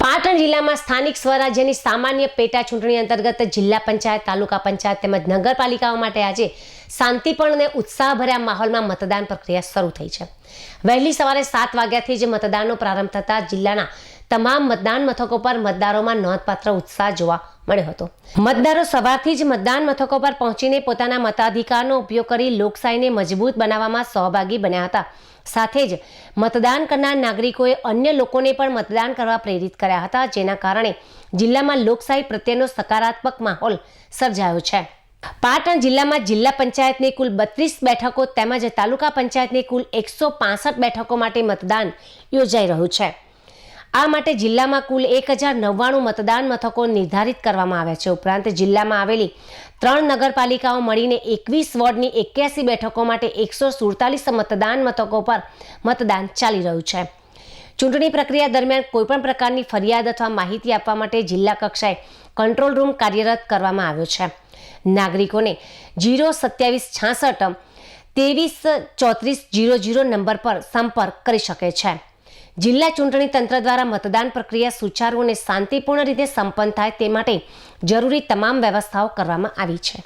પાટણ જિલ્લામાં સ્થાનિક સ્વરાજ્યની સામાન્ય પેટા ચૂંટણી અંતર્ગત જિલ્લા પંચાયત, તાલુકા પંચાયત તેમજ નગરપાલિકાઓ માટે આજે શાંતિપૂર્ણ અને ઉત્સાહભર્યા માહોલમાં મતદાન પ્રક્રિયા શરૂ થઈ છે। વહેલી સવારે 7 વાગ્યાથી જ મતદાનનો પ્રારંભ થતા જિલ્લાના તમામ મતદાન મથકો પર મતદારોમાં નોંધપાત્ર ઉત્સાહ જોવા મળ્યો હતો। મતદારો સવારથી જ મતદાન મથકો પર પહોંચીને પોતાના મતાધિકારનો ઉપયોગ કરી લોકશાહીને મજબૂત બનાવવામાં સહભાગી બન્યા હતા। સાથે જ મતદાન કરનાર નાગરિકોએ અન્ય લોકોને પણ મતદાન કરવા પ્રેરિત કર્યા હતા, જેના કારણે જિલ્લામાં લોકશાહી પ્રત્યેનો સકારાત્મક માહોલ સર્જાયો છે। પાટણ જિલ્લામાં જિલ્લા પંચાયતની કુલ 32 બેઠકો તેમજ તાલુકા પંચાયતની કુલ 165 બેઠકો માટે મતદાન યોજાઈ રહ્યું છે। આ માટે જિલ્લામાં કુલ 1099 મતદાન મથકો નિર્ધારિત કરવામાં આવ્યા છે। ઉપરાંત જિલ્લામાં આવેલી 3 નગરપાલિકાઓ મળીને 21 વોર્ડની 81 બેઠકો માટે 147 મતદાન મથકો પર મતદાન ચાલી રહ્યું છે। ચૂંટણી પ્રક્રિયા દરમિયાન કોઈપણ પ્રકારની ફરિયાદ અથવા માહિતી આપવા માટે જિલ્લા કક્ષાએ કંટ્રોલ રૂમ કાર્યરત કરવામાં આવ્યો છે। નાગરિકોને 02766 233400 નંબર પર સંપર્ક કરી શકે છે। જિલ્લા ચૂંટણી તંત્ર દ્વારા મતદાન પ્રક્રિયા સુચારુ અને શાંતિપૂર્ણ રીતે સંપન્ન થાય તે માટે જરૂરી તમામ વ્યવસ્થાઓ કરવામાં આવી છે।